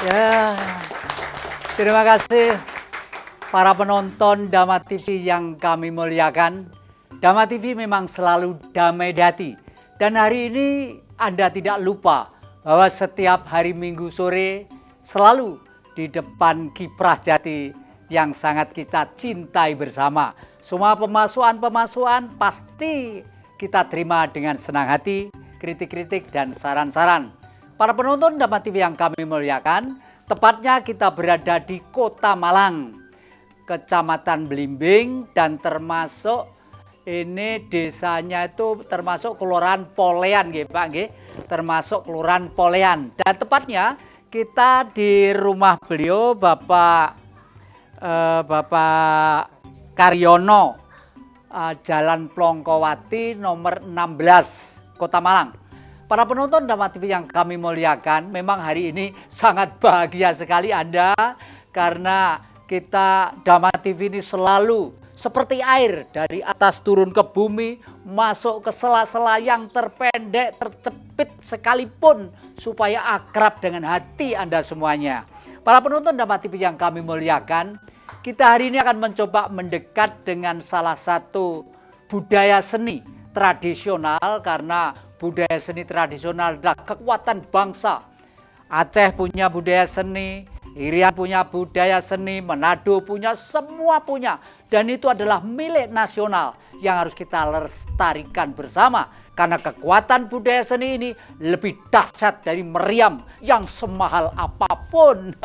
Ya, terima kasih para penonton Dhamma TV yang kami muliakan. Dhamma TV memang selalu damai di hati. Dan hari ini Anda tidak lupa bahwa setiap hari Minggu sore selalu di depan Kiprah Jati yang sangat kita cintai bersama. Semua pemasukan pasti kita terima dengan senang hati, kritik-kritik dan saran-saran. Para penonton Dhamma TV yang kami muliakan, tepatnya kita berada di Kota Malang, Kecamatan Blimbing, dan termasuk ini desanya itu termasuk Kelurahan Polean, nggih Pak, nggih. Termasuk Kelurahan Polean. Dan tepatnya kita di rumah beliau Bapak Karyono, Jalan Plongkowati nomor 16, Kota Malang. Para penonton Dhamma TV yang kami muliakan, memang hari ini sangat bahagia sekali Anda karena kita Dhamma TV ini selalu seperti air dari atas turun ke bumi, masuk ke sela-sela yang terpendek, tercepit sekalipun supaya akrab dengan hati Anda semuanya. Para penonton Dhamma TV yang kami muliakan, kita hari ini akan mencoba mendekat dengan salah satu budaya seni tradisional, karena budaya seni tradisional adalah kekuatan bangsa. Aceh punya budaya seni, Irian punya budaya seni, Manado punya, semua punya. Dan itu adalah milik nasional yang harus kita lestarikan bersama. Karena kekuatan budaya seni ini lebih dahsyat dari meriam yang semahal apapun.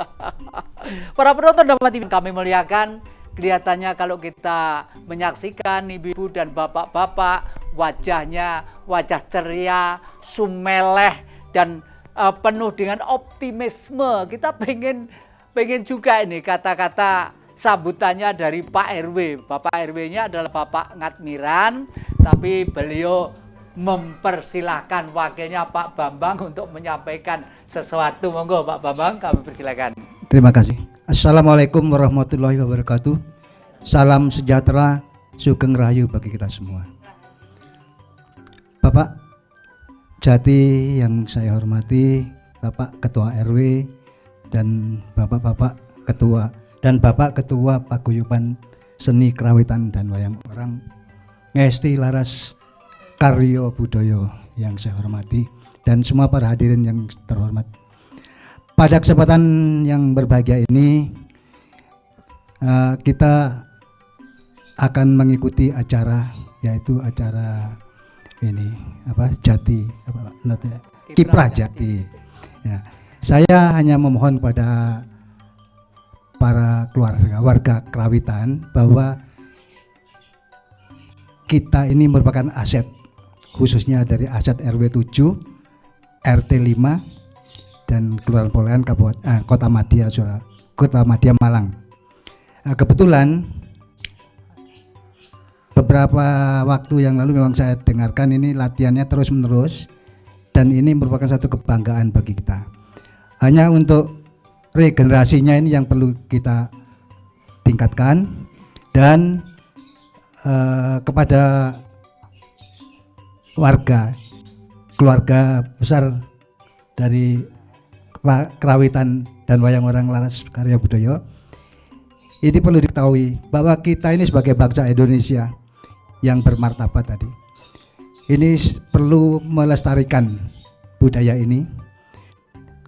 Para penonton Dhamma TV kami muliakan, kelihatannya kalau kita menyaksikan ibu-ibu dan bapak-bapak, wajahnya wajah ceria, sumeleh, dan penuh dengan optimisme. Kita pengen juga ini kata-kata sambutannya dari Pak RW. Bapak RW-nya adalah Bapak Ngatmiran, tapi beliau mempersilahkan wakilnya Pak Bambang untuk menyampaikan sesuatu. Monggo Pak Bambang, kami persilakan. Terima kasih. Assalamualaikum warahmatullahi wabarakatuh. Salam sejahtera, sugeng rahayu bagi kita semua. Bapak Jati yang saya hormati, Bapak Ketua RW dan Bapak-bapak Ketua dan Bapak Ketua Paguyuban Seni Kerawitan dan Wayang Orang, Ngesti Laras Karyo Budoyo yang saya hormati, dan semua para hadirin yang terhormat. Pada kesempatan yang berbahagia ini, kita akan mengikuti acara, yaitu acara ini Jati, Kiprah Jati. Ya, saya hanya memohon pada para warga Kerawitan bahwa kita ini merupakan aset, khususnya dari aset RW 7, RT 5 dan Kelurahan Polean, Kota Madya Malang. Kebetulan beberapa waktu yang lalu memang saya dengarkan ini latihannya terus menerus, dan ini merupakan satu kebanggaan bagi kita. Hanya untuk regenerasinya ini yang perlu kita tingkatkan, dan kepada keluarga besar dari Kerawitan dan Wayang Orang Laras Karyo Budoyo, ini perlu diketahui bahwa kita ini sebagai bangsa Indonesia yang bermartabat tadi, ini perlu melestarikan budaya ini.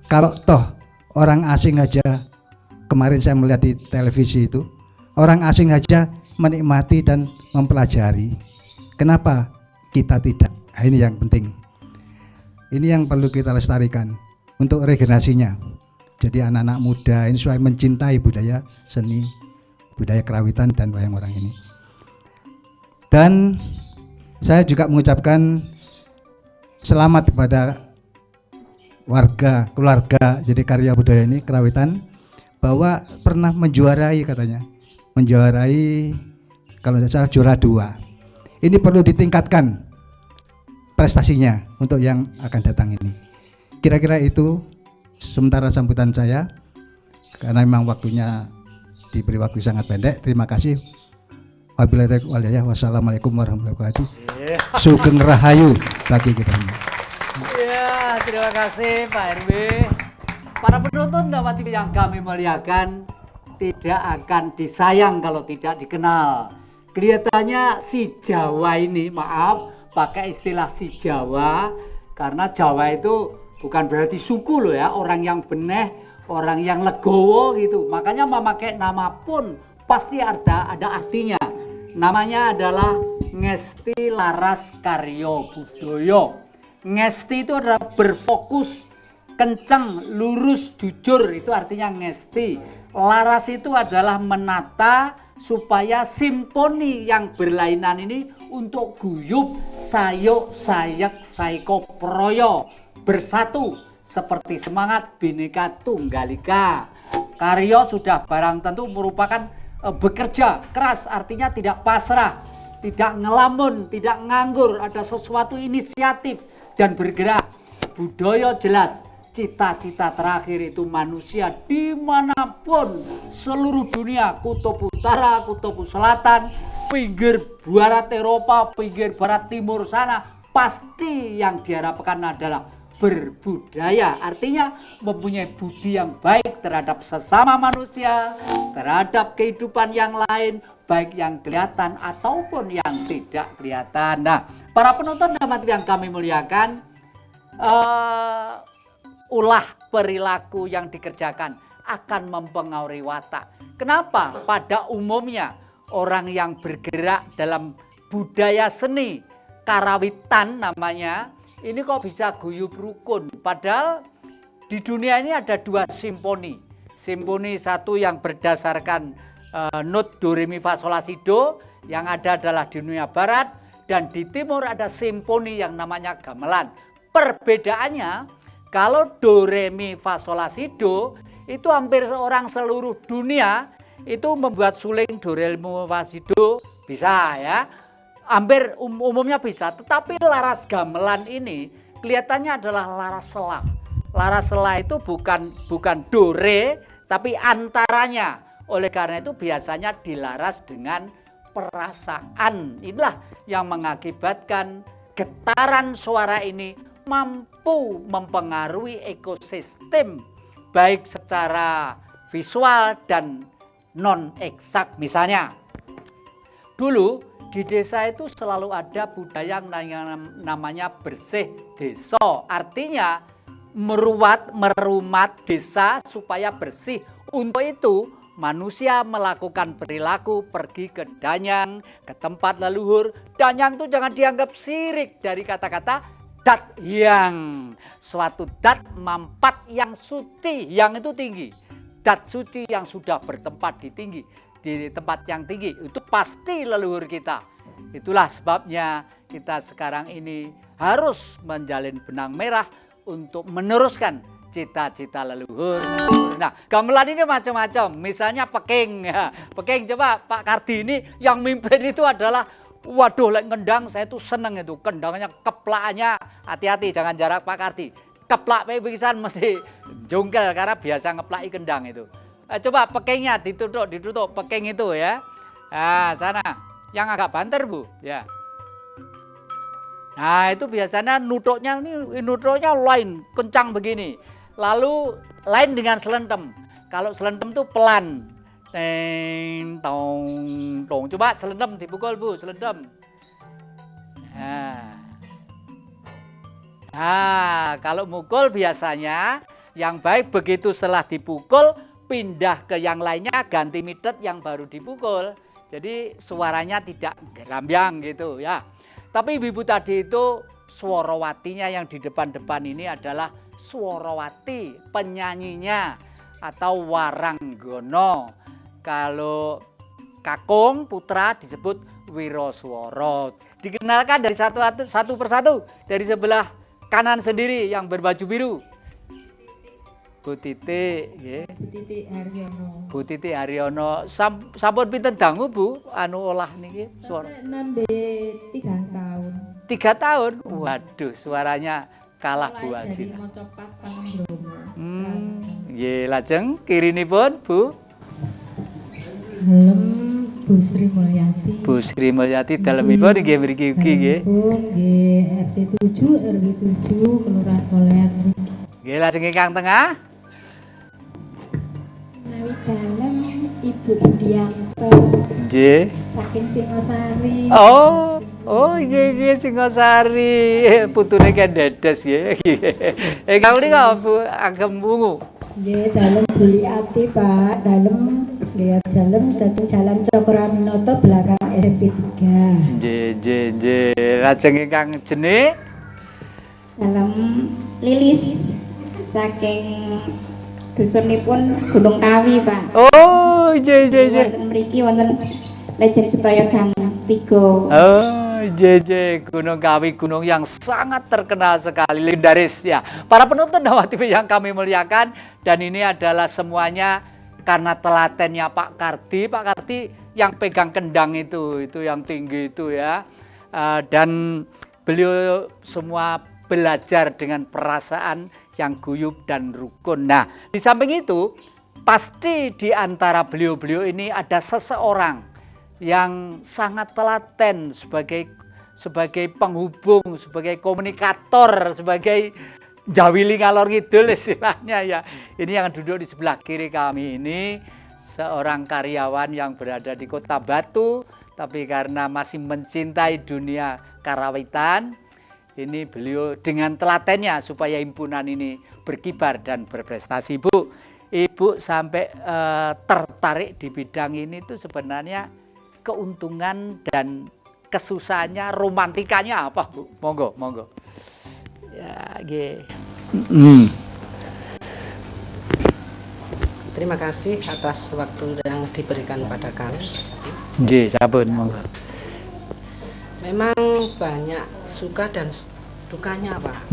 Kalau toh orang asing aja, kemarin saya melihat di televisi itu, orang asing aja menikmati dan mempelajari, kenapa kita tidak? Nah, ini yang penting, ini yang perlu kita lestarikan untuk regenerasinya. Jadi anak-anak muda ini supaya mencintai budaya seni, budaya kerawitan dan wayang orang ini. Dan saya juga mengucapkan selamat kepada keluarga jadi Karya Budaya ini, Kerawitan, bahwa pernah menjuarai, katanya menjuarai kalau tidak salah juara 2. Ini perlu ditingkatkan prestasinya untuk yang akan datang ini. Kira-kira itu sementara sambutan saya, karena memang waktunya diberi waktu sangat pendek. Terima kasih. Wassalamualaikum warahmatullahi wabarakatuh. Sugeng rahayu bagi kita. Ya, terima kasih Pak RW. Para penonton Dhamma TV yang kami muliakan, tidak akan disayang kalau tidak dikenal. Kelihatannya si Jawa ini, maaf, pakai istilah si Jawa, karena Jawa itu bukan berarti suku loh ya, orang yang beneh, orang yang legowo gitu. Makanya memakai nama pun pasti ada artinya. Namanya adalah Ngesti Laras Karyo Budoyo. Ngesti itu adalah berfokus, kencang, lurus, jujur, itu artinya ngesti. Laras itu adalah menata supaya simponi yang berlainan ini untuk guyub, sayuk, sayak, saiko, proyo, bersatu seperti semangat Bhinneka Tunggal Ika. Karyo sudah barang tentu merupakan bekerja keras, artinya tidak pasrah, tidak ngelamun, tidak nganggur, ada sesuatu inisiatif dan bergerak. Budaya jelas, cita-cita terakhir itu manusia dimanapun seluruh dunia, kutub utara, kutub selatan, pinggir barat Eropa, pinggir barat timur sana, pasti yang diharapkan adalah berbudaya. Artinya mempunyai budi yang baik terhadap sesama manusia, terhadap kehidupan yang lain, baik yang kelihatan ataupun yang tidak kelihatan. Nah, para penonton Dhamma TV yang kami muliakan, ulah perilaku yang dikerjakan akan mempengaruhi watak. Kenapa? Pada umumnya orang yang bergerak dalam budaya seni, karawitan namanya, ini kok bisa guyub rukun. Padahal di dunia ini ada dua simponi. Simponi satu yang berdasarkan not do re mi fa sol la si do, yang ada adalah di dunia barat, dan di timur ada simponi yang namanya gamelan. Perbedaannya, kalau do re mi fa sol la si do itu hampir orang seluruh dunia itu membuat suling do re mi fa si do bisa ya. Hampir umumnya bisa, tetapi laras gamelan ini kelihatannya adalah laras sela. Laras sela itu bukan do re, tapi antaranya. Oleh karena itu biasanya dilaras dengan perasaan. Inilah yang mengakibatkan getaran suara ini mampu mempengaruhi ekosistem baik secara visual dan non eksak. Misalnya dulu di desa itu selalu ada budaya yang namanya bersih desa. Artinya merumat desa supaya bersih. Untuk itu manusia melakukan perilaku pergi ke danyang, ke tempat leluhur. Danyang itu jangan dianggap sirik dari kata-kata dat yang. Suatu dat mampat yang suci, yang itu tinggi. Dat suci yang sudah bertempat di tempat yang tinggi, itu pasti leluhur kita. Itulah sebabnya kita sekarang ini harus menjalin benang merah untuk meneruskan cita-cita leluhur. Nah, gamelan ini macam-macam. Misalnya peking. Peking, coba Pak Kardi ini yang mimpin itu adalah, waduh, lek ngendang saya tuh seneng itu. Kendangnya, keplakannya, hati-hati jangan jarak Pak Kardi. Keplak pisan mesti jongkel karena biasa ngeplaki kendang itu. Coba pekingnya ditutup peking itu ya. Nah, sana yang agak banter Bu, ya. Nah, itu biasanya nutuknya lain, kencang begini. Lalu lain dengan selentem. Kalau selentem tuh pelan. Teng tong tong. Coba selentem dipukul Bu, selentem. Nah, kalau mukul biasanya yang baik begitu setelah dipukul pindah ke yang lainnya, ganti midet yang baru dipukul. Jadi suaranya tidak gerambyang gitu ya. Tapi Ibu tadi itu Swarawatinya yang di depan-depan ini adalah Swarawati, penyanyinya atau Waranggono. Kalau kakung putra disebut Wiroswara. Dikenalkan dari satu persatu dari sebelah kanan sendiri yang berbaju biru. Bu Titik, nggih. Bu Titik Haryono. Bu Titik Haryono. Sampun pinten dangu Bu anu olah niki? Saya nembe 3 tahun. 3 tahun. Waduh, suaranya kalah Bu Jadi Alsina. mau copat Panembromo. Nggih, lajeng kirinipun Bu Helm Bu Sri Mulyati. Bu Sri Mulyati dalemipun nggih mriki ugi nggih. Nggih RT 7 RW 7 Kelurahan Kolean. Nggih, lajeng ingkang tengah Bu Indianto Nggih. saking Singosari. Oh iya Singosari, putune kan dedes ya. Kamu ini kok Bu agem ungu. Nggih, dalem Buli Ati, Pak. Dalem nggih dalem dhateng Jalan Cokroaminoto belakang SMP 3. Nggih. Lajeng ingkang jeneng Dalam Lilis saking dusunipun Gunung Kawi, Pak. Oh, nggih. Wonten mriki wonten Legend Sutoyo Gang 3. Oh, Gunung Kawi, gunung yang sangat terkenal sekali, legendaris ya. Para penonton Dawa TV yang kami muliakan, dan ini adalah semuanya karena telatennya Pak Kardi. Pak Kardi yang pegang kendang itu yang tinggi itu ya. Dan beliau semua belajar dengan perasaan yang guyup dan rukun. Nah, di samping itu, pasti di antara beliau-beliau ini ada seseorang yang sangat telaten sebagai penghubung, sebagai komunikator, sebagai jawili ngalor ngidul istilahnya ya. Ini yang duduk di sebelah kiri kami ini seorang karyawan yang berada di Kota Batu, tapi karena masih mencintai dunia karawitan, ini beliau dengan telatennya supaya himpunan ini berkibar dan berprestasi. Ibu sampai tertarik di bidang ini itu sebenarnya keuntungan dan kesusahannya, romantikanya apa, Bu? Monggo. Ya, nggih. Terima kasih atas waktu yang diberikan pada kami. Nggih, sampun, monggo. Memang banyak suka dan dukanya, Pak.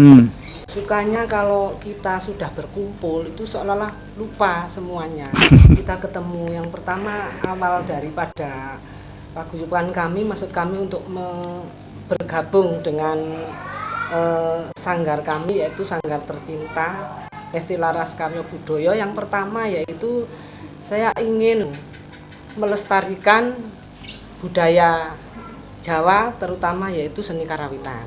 Sukanya kalau kita sudah berkumpul itu seolah-olah lupa semuanya. Kita ketemu, yang pertama awal daripada paguyuban kami, maksud kami untuk bergabung dengan sanggar kami, yaitu Sanggar Tercinta Lesti Laras Karyo Budoyo. Yang pertama yaitu saya ingin melestarikan budaya Jawa, terutama yaitu seni karawitan.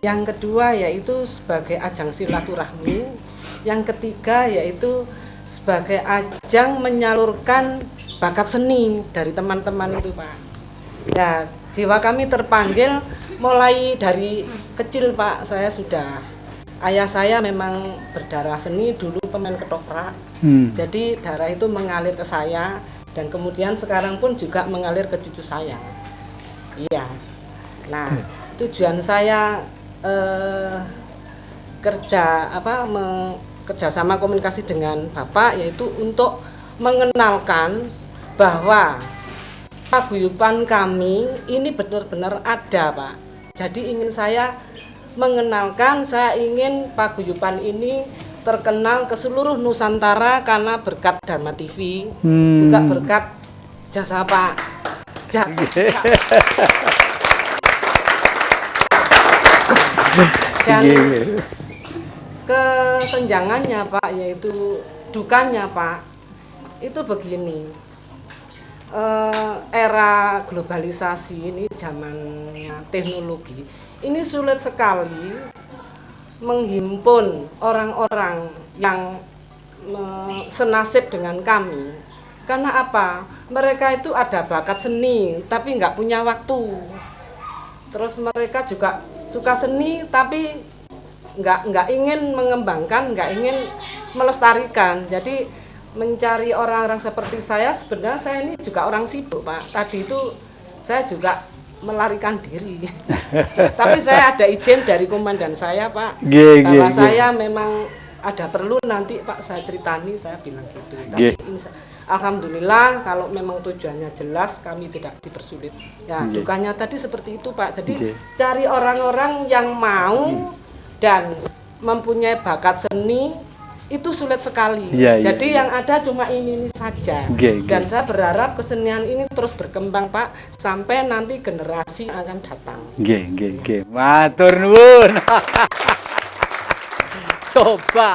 Yang kedua yaitu sebagai ajang silaturahmi. Yang ketiga yaitu sebagai ajang menyalurkan bakat seni dari teman-teman itu, Pak. Ya, jiwa kami terpanggil mulai dari kecil, Pak. Ayah saya memang berdarah seni, dulu pemain ketoprak. Jadi darah itu mengalir ke saya, dan kemudian sekarang pun juga mengalir ke cucu saya. Iya. Nah, tujuan saya kerjasama komunikasi dengan Bapak yaitu untuk mengenalkan bahwa paguyuban kami ini benar-benar ada, Pak. Jadi ingin saya mengenalkan, saya ingin paguyuban ini terkenal ke seluruh Nusantara karena berkat Dharma TV, juga berkat jasa Pak dan kesenjangannya, Pak, yaitu dukanya, Pak, itu begini. Era globalisasi ini, zaman teknologi ini sulit sekali menghimpun orang-orang yang senasib dengan kami. Karena apa? Mereka itu ada bakat seni tapi nggak punya waktu. Terus mereka juga suka seni tapi nggak ingin mengembangkan, nggak ingin melestarikan. Jadi mencari orang-orang seperti saya, sebenarnya saya ini juga orang sibuk, Pak. Tadi itu saya juga melarikan diri. Tapi saya ada izin dari komandan saya, Pak, bahwa saya memang ada perlu nanti, Pak, saya ceritani, saya bilang gitu. Tapi alhamdulillah kalau memang tujuannya jelas, kami tidak dipersulit. Ya, dukanya tadi seperti itu, Pak. Jadi cari orang-orang yang mau dan mempunyai bakat seni itu sulit sekali. Jadi yang ada cuma ini saja. Dan saya berharap kesenian ini terus berkembang, Pak, sampai nanti generasi akan datang. Matur nuwun. Coba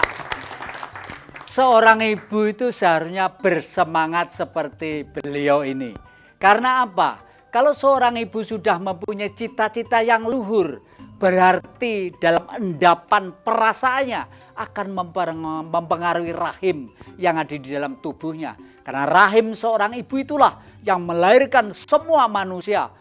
seorang ibu itu seharusnya bersemangat seperti beliau ini. Karena apa? Kalau seorang ibu sudah mempunyai cita-cita yang luhur, berarti dalam endapan perasaannya akan mempengaruhi rahim yang ada di dalam tubuhnya. Karena rahim seorang ibu itulah yang melahirkan semua manusia.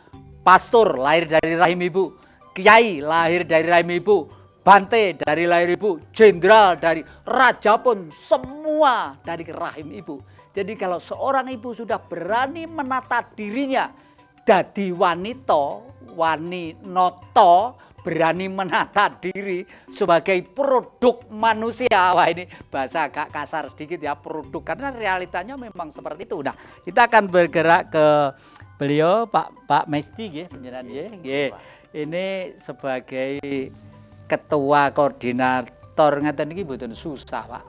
Pastor lahir dari rahim ibu, kiai lahir dari rahim ibu, bante dari lahir ibu, jenderal dari raja pun semua dari rahim ibu. Jadi kalau seorang ibu sudah berani menata dirinya dadi wanita, waninoto, berani menata diri sebagai produk manusia. Wah, ini bahasa agak kasar sedikit ya, produk, karena realitanya memang seperti itu. Nah, kita akan bergerak ke beliau Pak Mesti nggih, panjenengan nggih. Ini sebagai ketua koordinator ngeten iki mboten susah, Pak.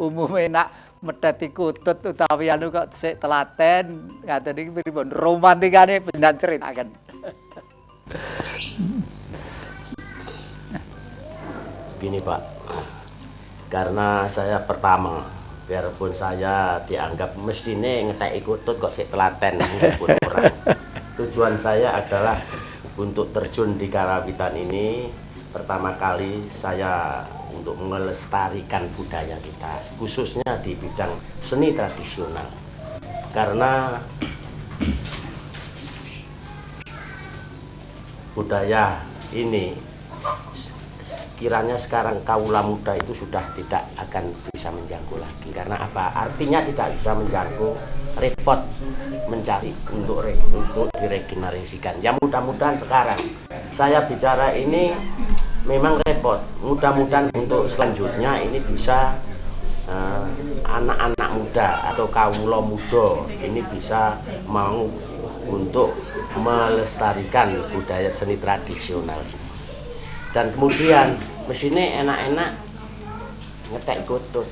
Umume nak medheti kutut utawi kok sik telaten ngaten iki pripun romantikane panjenengan critaken. Gini Pak, karena saya pertama, biarpun saya dianggap mestine ngetek kutut kok sik telaten pun kurang. Tujuan saya adalah untuk terjun di karawitan ini pertama kali saya untuk melestarikan budaya kita, khususnya di bidang seni tradisional. Karena budaya ini kiranya sekarang kaula muda itu sudah tidak akan bisa menjangkau lagi. Karena apa? Artinya tidak bisa menjangkau, repot mencari untuk diregenerasikan. Ya mudah-mudahan sekarang saya bicara ini memang repot. Mudah-mudahan untuk selanjutnya ini bisa anak-anak muda atau kaula muda ini bisa mau untuk melestarikan budaya seni tradisional. Dan kemudian mesinnya enak-enak ngetek kutut.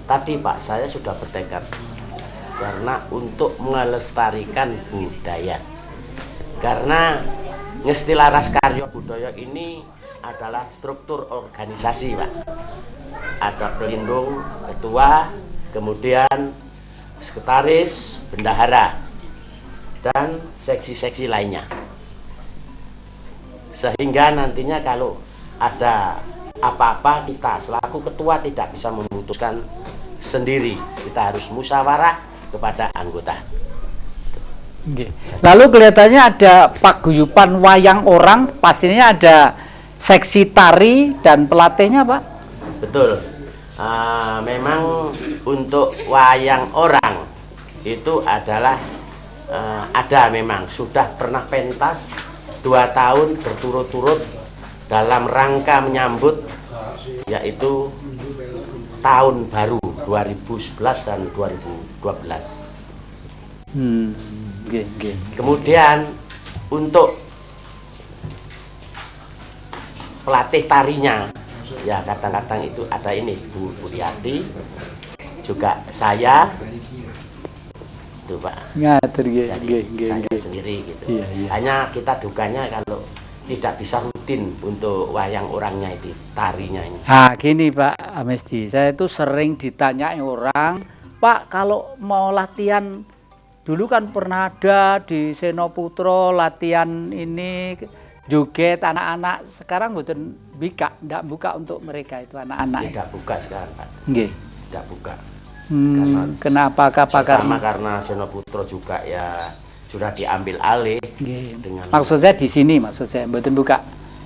Tadi Pak, saya sudah bertekad karena untuk melestarikan budaya. Karena ngestilaras karya budaya ini adalah struktur organisasi Pak. Ada pelindung, ketua, kemudian sekretaris, bendahara, dan seksi-seksi lainnya. Sehingga nantinya kalau ada apa-apa kita selaku ketua tidak bisa memutuskan sendiri. Kita harus musyawarah kepada anggota. Lalu kelihatannya ada paguyuban wayang orang, pastinya ada seksi tari dan pelatihnya Pak? Betul. Memang untuk wayang orang itu adalah ada memang sudah pernah pentas 2 tahun berturut-turut dalam rangka menyambut yaitu tahun baru 2011 dan 2012. Kemudian untuk pelatih tarinya ya kadang-kadang itu ada ini Bu Buliati, juga saya itu Pak. Ngatur saya sendiri gitu. Iya. Hanya kita dukanya kalau tidak bisa rutin untuk wayang orangnya itu, tarinya ini. Nah gini Pak Amesti, saya itu sering ditanyai orang, Pak kalau mau latihan, dulu kan pernah ada di Seno Putro latihan ini joget anak-anak, sekarang bukan tidak buka untuk mereka itu anak-anak. Tidak buka sekarang Pak. Nggih. Tidak buka. Kenapa? Pertama karena Seno Putro juga ya sudah diambil alih. Dengan maksud saya di sini, maksud saya mboten buka.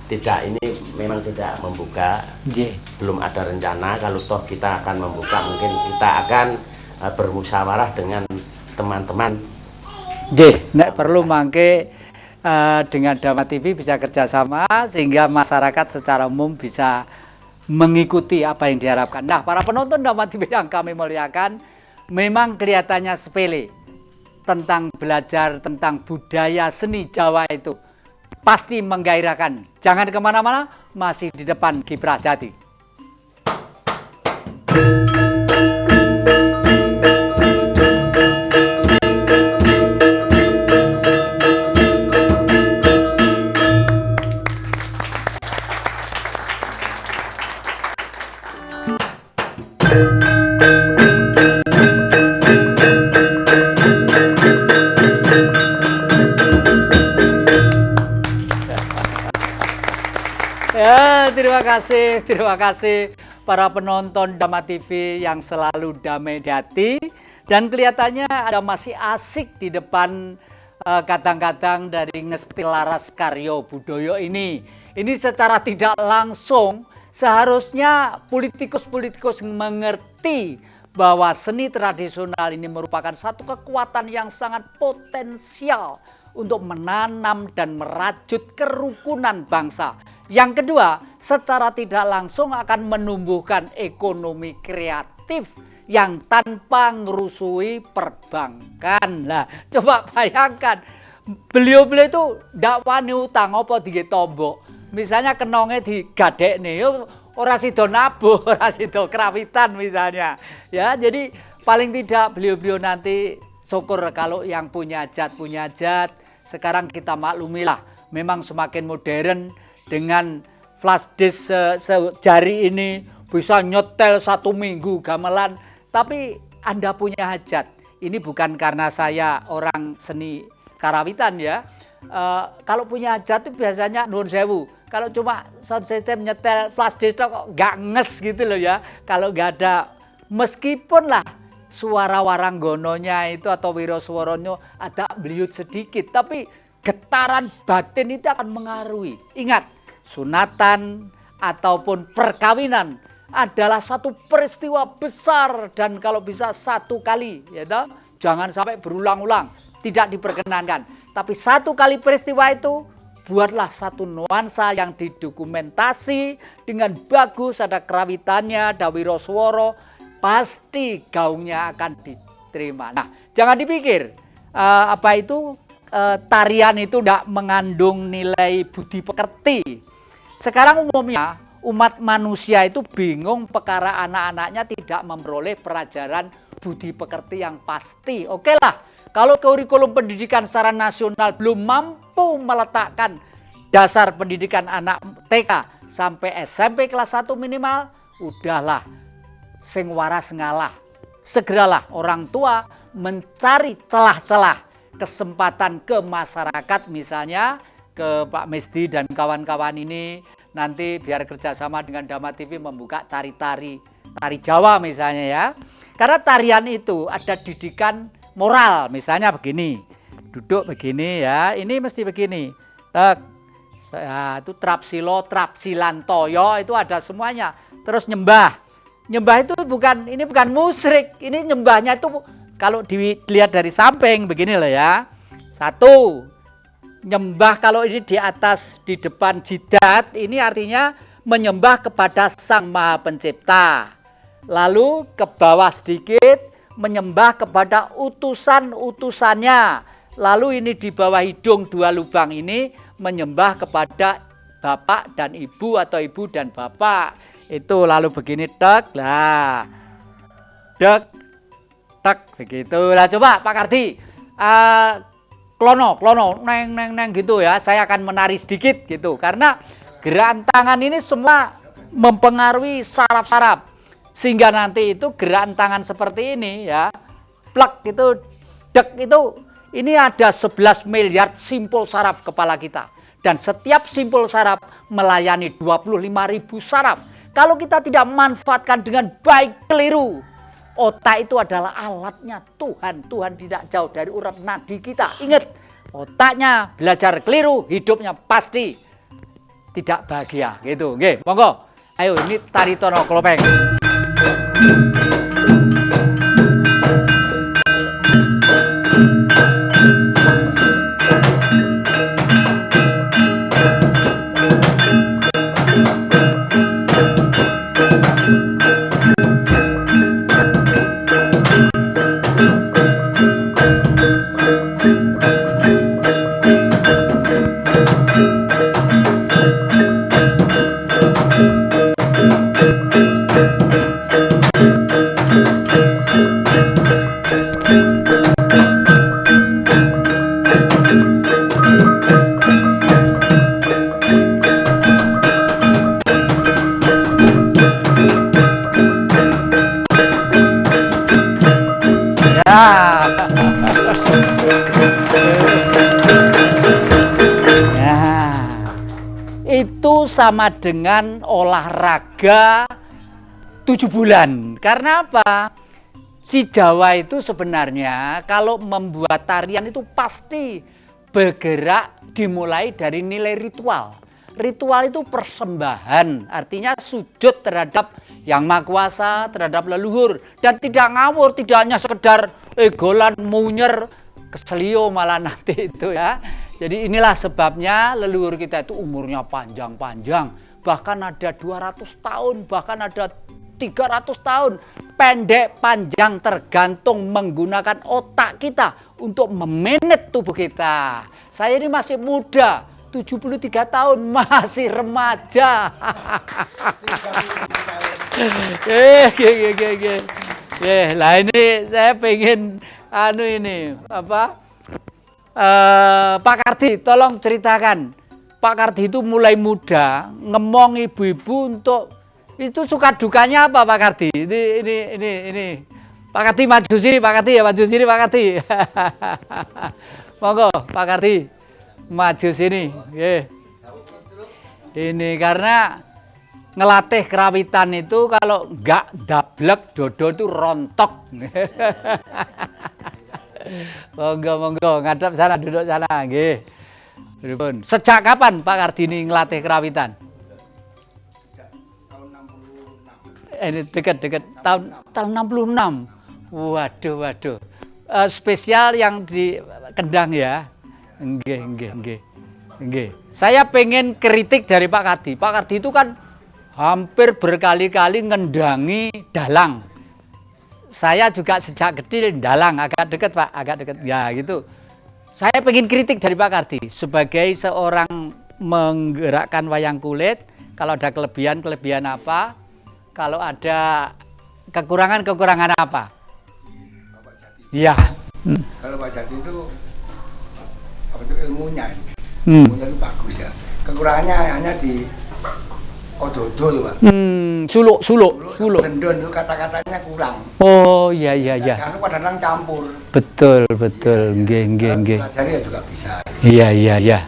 Tidak, ini memang tidak membuka. Belum ada rencana. Kalau toh kita akan membuka, mungkin kita akan bermusyawarah dengan teman-teman. Nek perlu mangke dengan Dhamma TV bisa kerjasama sehingga masyarakat secara umum bisa mengikuti apa yang diharapkan. Nah, para penonton Dhamma TV yang kami muliakan, memang kelihatannya sepele tentang belajar tentang budaya seni Jawa itu pasti menggairahkan. Jangan kemana-mana, masih di depan Kiprah Jati. Terima terima kasih para penonton Dhamma TV yang selalu damai di hati. Dan kelihatannya ada masih asik di depan kadang-kadang dari Ngesti Laras Karyo Budoyo ini. Ini secara tidak langsung seharusnya politikus-politikus mengerti bahwa seni tradisional ini merupakan satu kekuatan yang sangat potensial untuk menanam dan merajut kerukunan bangsa. Yang kedua, secara tidak langsung akan menumbuhkan ekonomi kreatif yang tanpa ngerusui perbankan. Nah, coba bayangkan, beliau-beliau itu ndak wani utang apa digetombok. Misalnya kenonge digadekne, ora sida nabuh, ora sida krawitan misalnya. Ya, jadi paling tidak beliau-beliau nanti syukur kalau yang punya hajat. Sekarang kita maklumilah, memang semakin modern dengan flash disk sejari ini bisa nyetel 1 minggu gamelan. Tapi Anda punya hajat. Ini bukan karena saya orang seni karawitan ya. Kalau punya hajat itu biasanya nuwun sewu. Kalau cuma sound system nyetel flash disk kok nggak nges gitu loh ya. Kalau nggak ada, meskipun lah suara waranggononya itu atau wirosworonya ada beliut sedikit, tapi getaran batin itu akan mengaruhi. Ingat, sunatan ataupun perkawinan adalah satu peristiwa besar dan kalau bisa 1 kali, ya toh? Jangan sampai berulang-ulang, tidak diperkenankan. Tapi 1 kali peristiwa itu buatlah satu nuansa yang didokumentasi dengan bagus, ada kerawitannya, ada wirosworo, pasti gaungnya akan diterima. Nah, jangan dipikir tarian itu tidak mengandung nilai budi pekerti. Sekarang umumnya umat manusia itu bingung perkara anak-anaknya tidak memperoleh pelajaran budi pekerti yang pasti. Oke lah, kalau kurikulum pendidikan secara nasional belum mampu meletakkan dasar pendidikan anak TK sampai SMP kelas 1 minimal, udahlah, sing waras ngalah. Segeralah orang tua mencari celah-celah kesempatan ke masyarakat, misalnya ke Pak Mesdi dan kawan-kawan ini. Nanti biar kerjasama dengan Dhamma TV membuka tari Jawa misalnya ya. Karena tarian itu ada didikan moral, misalnya begini, duduk begini ya, ini mesti begini. Ya, itu trapsilo, trapsilantoyo itu ada semuanya. Terus nyembah itu ini bukan musyrik, ini nyembahnya itu kalau dilihat dari samping begini loh ya. 1. Nyembah kalau ini di atas, di depan jidat, ini artinya menyembah kepada Sang Maha Pencipta. Lalu ke bawah sedikit, menyembah kepada utusan-utusannya. Lalu ini di bawah hidung 2 lubang ini, menyembah kepada bapak dan ibu atau ibu dan bapak. Itu lalu begini, tek, lah. Dek, tek, begitu. Lah coba Pak Kardi, klono, neng gitu ya. Saya akan menari sedikit gitu. Karena gerakan tangan ini semua mempengaruhi saraf-saraf. Sehingga nanti itu gerakan tangan seperti ini ya. Plek itu, dek itu, ini ada 11 miliar simpul saraf kepala kita. Dan setiap simpul saraf melayani 25.000 saraf. Kalau kita tidak memanfaatkan dengan baik, keliru. Otak itu adalah alatnya Tuhan. Tuhan tidak jauh dari urat nadi kita. Ingat, otaknya belajar keliru, hidupnya pasti tidak bahagia. Gitu. Oke, monggo. Ayo, ini tari Tono Klopeng. sama dengan olahraga 7 bulan. Karena apa? Si Jawa itu sebenarnya kalau membuat tarian itu pasti bergerak dimulai dari nilai ritual. Ritual itu persembahan, artinya sujud terhadap Yang Maha Kuasa, terhadap leluhur. Dan tidak ngawur, tidak hanya sekedar egolan, munyer, keselio malah nanti itu ya. Jadi inilah sebabnya leluhur kita itu umurnya panjang-panjang. Bahkan ada 200 tahun, bahkan ada 300 tahun. Pendek, panjang tergantung menggunakan otak kita untuk memanage tubuh kita. Saya ini masih muda. 73 tahun masih remaja. Lah ini saya pengen Pak Kardi tolong ceritakan. Pak Kardi itu mulai muda ngemong ibu-ibu untuk itu suka dukanya apa Pak Kardi? Ini. Pak Kardi maju sini, Pak Kardi ya maju sini Pak Kardi. Monggo Pak Kardi. Maju sini, ini karena ngelatih kerawitan itu kalau nggak dablek dodo itu rontok. Monggo ngadap sana, duduk sana, nggih. Sejak kapan Pak Kardi ini ngelatih kerawitan? Ini dekat tahun 66. Waduh. Spesial yang di Kendang ya. Nggih. Saya pengen kritik dari Pak Kardi. Pak Kardi itu kan hampir berkali-kali ngendangi dalang. Saya juga sejak kecil dalang, agak dekat Pak, agak dekat. Ya gitu. Saya pengen kritik dari Pak Kardi sebagai seorang menggerakkan wayang kulit. Kalau ada kelebihan apa, kalau ada kekurangan apa. Bapak Jati. Iya. Kalau Pak Jati itu ilmunya itu bagus ya. Kekurangannya hanya di ododo loh Pak. Suluk. Sendon itu kata-katanya kurang. Oh iya. Jangan kadang-kadang campur. Betul. Nggih. Pelajari ya juga bisa. Iya.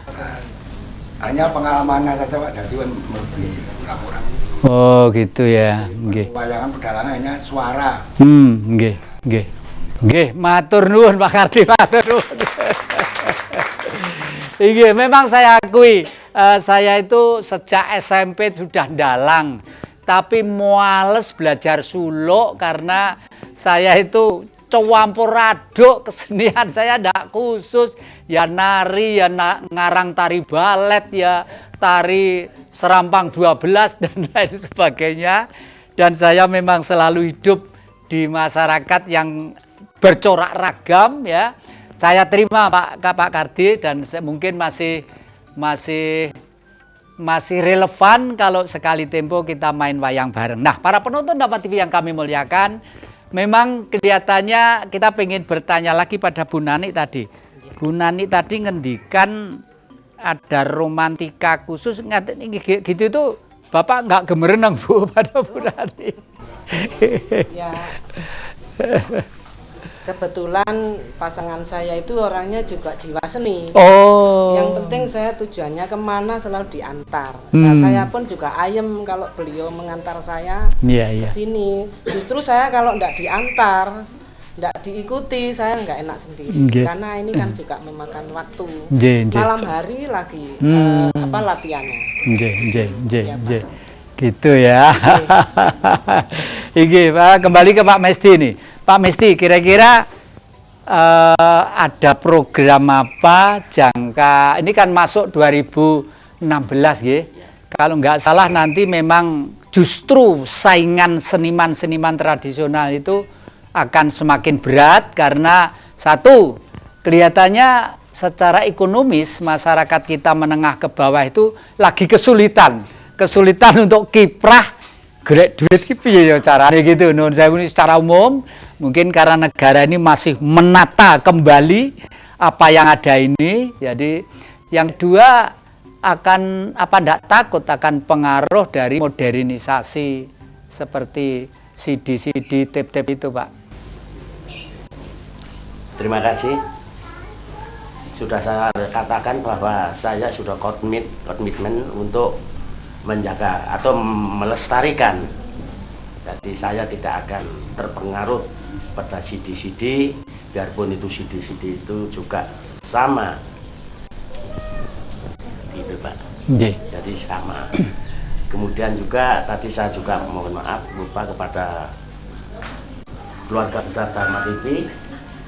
Hanya pengalamannya saja Pak Jati kan lebih kurang-kurang. Oh gitu ya. Nggih. Wayangan pedalangan hanya suara. Nggih, matur nuwun Pak Kardi, matur nuwun. Iya, memang saya akui, saya itu sejak SMP sudah dalang, tapi muales belajar suluk karena saya itu campur aduk kesenian, saya tidak khusus, ya nari, ya ngarang tari balet, ya tari serampang 12 dan lain sebagainya. Dan saya memang selalu hidup di masyarakat yang bercorak ragam ya. Saya terima Pak Kardi dan mungkin masih relevan kalau sekali tempo kita main wayang bareng. Nah, para penonton Dhamma TV yang kami muliakan, memang kelihatannya kita pengen bertanya lagi pada Bu Nani tadi. Bu Nani tadi ngendikan ada romantika khusus gitu itu Bapak nggak gemereneng Bu pada Bu Nani. Ya. Kebetulan pasangan saya itu orangnya juga jiwa seni. Oh. Yang penting saya tujuannya kemana selalu diantar. Nah, saya pun juga ayem kalau beliau mengantar saya ke sini. Justru saya kalau enggak diantar, enggak diikuti, saya enggak enak sendiri. Karena ini kan juga memakan waktu. Malam hari lagi latihannya. Gitu ya. Iki Pak, kembali ke Pak Mesti nih. Pak Mesti, kira-kira ada program apa jangka ini kan masuk 2016 ya. Kalau nggak salah nanti memang justru saingan seniman-seniman tradisional itu akan semakin berat karena satu, kelihatannya secara ekonomis masyarakat kita menengah ke bawah itu lagi kesulitan untuk kiprah golek duit ki piye ya carane gitu. Nuwun sewu secara umum mungkin karena negara ini masih menata kembali apa yang ada ini. Jadi yang kedua akan ndak takut akan pengaruh dari modernisasi seperti CD, tape itu, Pak. Terima kasih. Sudah saya katakan bahwa saya sudah komitmen untuk menjaga atau melestarikan. Jadi saya tidak akan terpengaruh pada CD-CD, biarpun itu CD-CD itu juga sama, gitu Pak. Jadi sama. Kemudian juga tadi saya juga mohon maaf lupa kepada keluarga besar Dharma TV.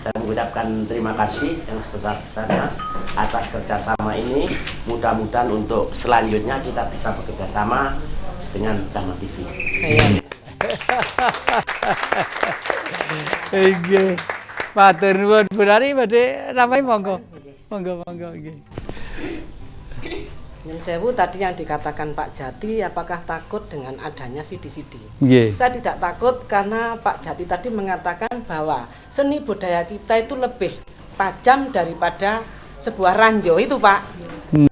Saya mengucapkan terima kasih yang sebesar-besarnya atas kerjasama ini. Mudah-mudahan untuk selanjutnya kita bisa bekerja sama dengan Dharma TV. Nggih. Matur nuwun Bu Nari badhe namanya monggo. Monggo nggih. Nyun sewu tadi yang dikatakan Pak Jati, apakah takut dengan adanya CD-CD? Nggih. Saya tidak takut karena Pak Jati tadi mengatakan bahwa seni budaya kita itu lebih tajam daripada sebuah ranjau itu Pak.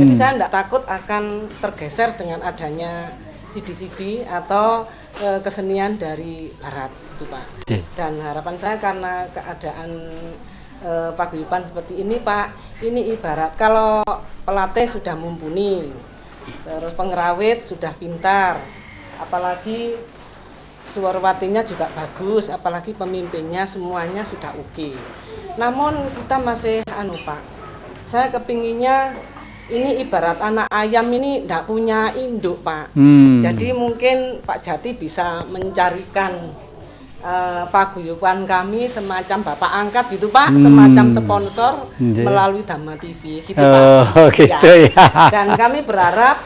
Jadi saya tidak takut akan tergeser dengan adanya CD-CD atau kesenian dari Barat itu Pak. Dan harapan saya karena keadaan paguyuban seperti ini Pak, ini ibarat kalau pelatih sudah mumpuni, terus pengerawit sudah pintar, apalagi suarwatinya juga bagus, apalagi pemimpinnya semuanya sudah oke. Namun kita masih Pak, saya kepinginnya ini ibarat anak ayam ini tidak punya induk Pak. Jadi mungkin Pak Jati bisa mencarikan paguyuban kami semacam bapak angkat gitu Pak, semacam sponsor melalui Dharma TV gitu Pak. Gitu ya. Dan kami berharap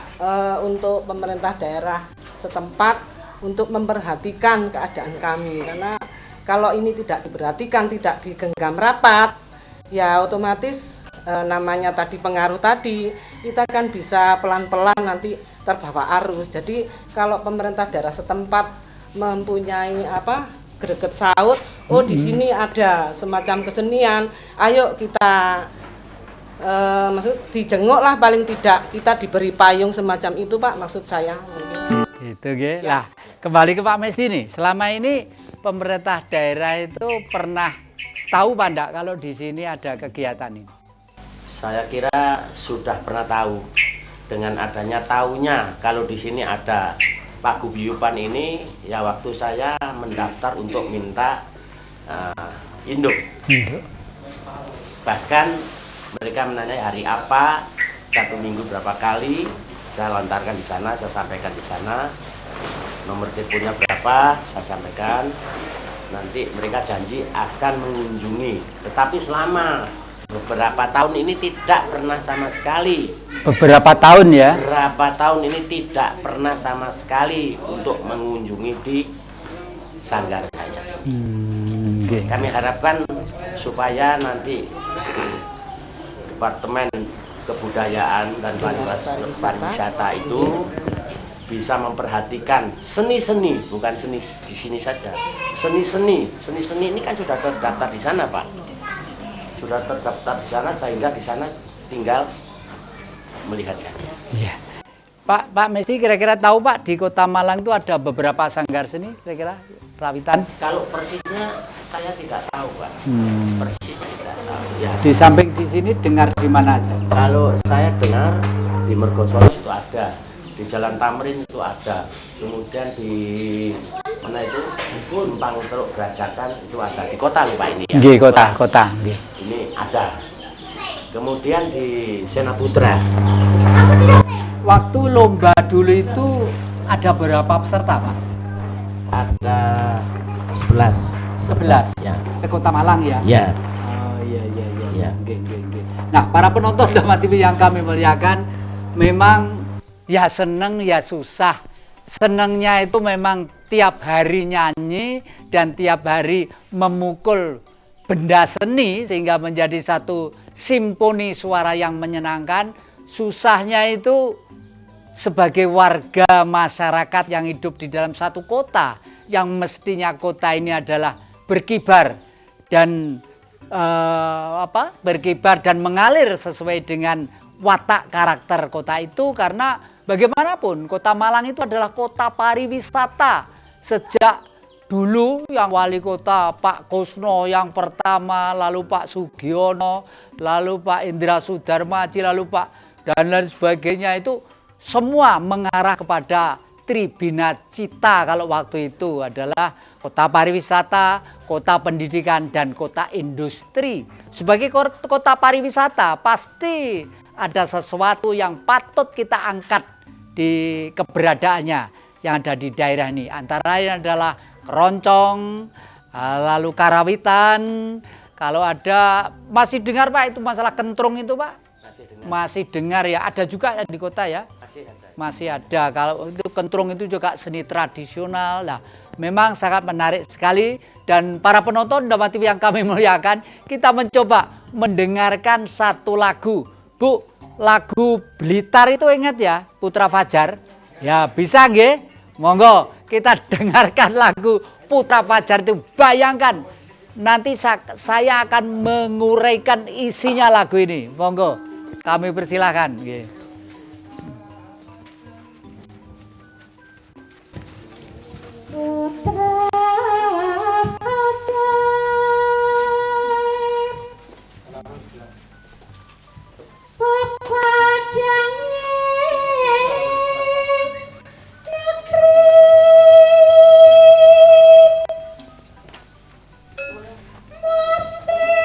untuk pemerintah daerah setempat untuk memperhatikan keadaan kami, karena kalau ini tidak diperhatikan, tidak digenggam rapat, ya otomatis namanya tadi pengaruh tadi, kita kan bisa pelan-pelan nanti terbawa arus. Jadi kalau pemerintah daerah setempat mempunyai greget saut, oh di sini ada semacam kesenian, ayo kita maksud dijenguk lah, paling tidak kita diberi payung semacam itu Pak, maksud saya. Itu nggih. Lah, kembali ke Pak Mesti nih. Selama ini pemerintah daerah itu pernah tahu Pak ndak kalau di sini ada kegiatan ini? Saya kira sudah pernah tahu. Dengan adanya tahunya kalau di sini ada paguyuban ini, ya waktu saya mendaftar untuk minta induk. Bahkan mereka menanyai hari apa, 1 minggu berapa kali, saya lontarkan di sana, saya sampaikan di sana. Nomor teleponnya berapa, saya sampaikan. Nanti mereka janji akan mengunjungi. Tetapi selama beberapa tahun ini tidak pernah sama sekali. Beberapa tahun ya? Beberapa tahun ini tidak pernah sama sekali untuk mengunjungi di sanggar saya. Kami harapkan supaya nanti Departemen Kebudayaan dan Pariwisata itu bisa memperhatikan seni-seni, bukan seni di sini saja. Seni-seni ini kan sudah terdaftar di sana Pak. Sudah terdaftar di sana, sehingga di sana tinggal melihat saja. Iya. Pak Mesti kira-kira tahu Pak, di Kota Malang itu ada beberapa sanggar seni kira-kira rawitan? Kalau persisnya saya tidak tahu Pak. Persis tidak tahu. Ya. Di samping di sini dengar di mana aja? Kalau saya dengar di Mergosolo itu ada, di Jalan Tamrin itu ada, kemudian di mana itu Simpang Teluk Gerajakan itu ada, di kota lupa ini ya. Nggih, kota. Ini ada. Kemudian di Senaputra. Waktu lomba dulu itu ada berapa peserta Pak? Ada 11. 11 Ya. Sekota Malang ya? Ya. Oh iya. Ya. Nggih. Nah, para penonton Dharma TV yang kami muliakan, memang ya seneng ya susah. Senengnya itu memang tiap hari nyanyi dan tiap hari memukul benda seni sehingga menjadi satu simfoni suara yang menyenangkan. Susahnya itu sebagai warga masyarakat yang hidup di dalam satu kota, yang mestinya kota ini adalah berkibar dan berkibar dan mengalir sesuai dengan watak karakter kota itu, karena bagaimanapun Kota Malang itu adalah kota pariwisata. Sejak dulu yang wali kota Pak Kusno yang pertama, lalu Pak Sugiono, lalu Pak Indra Sudarmaji, lalu Pak dan lain sebagainya, itu semua mengarah kepada Tribhinacita kalau waktu itu adalah kota pariwisata, kota pendidikan, dan kota industri. Sebagai kota pariwisata pasti ada sesuatu yang patut kita angkat di keberadaannya yang ada di daerah ini. Antara lain adalah keroncong, lalu karawitan. Kalau ada, masih dengar Pak itu masalah kentrung itu Pak? Masih dengar ya, ada juga ya di kota ya? Masih ada. Kalau itu kentrung itu juga seni tradisional. Nah, memang sangat menarik sekali. Dan para penonton Dhamma TV yang kami muliakan, kita mencoba mendengarkan satu lagu. Bu, lagu Blitar itu ingat ya, Putra Fajar? Ya bisa nggih? Monggo kita dengarkan lagu Putra Fajar itu. Bayangkan, nanti saya akan menguraikan isinya lagu ini. Monggo, kami persilahkan. Putra Fajar pepadangnya negeri mesti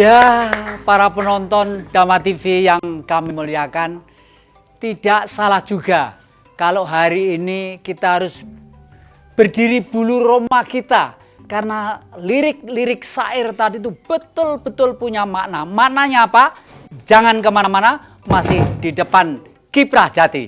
Ya, para penonton Dhamma TV yang kami muliakan, tidak salah juga kalau hari ini kita harus berdiri bulu roma kita. Karena lirik-lirik syair tadi itu betul-betul punya makna. Maknanya apa? Jangan kemana-mana, masih di depan Kiprah Jati.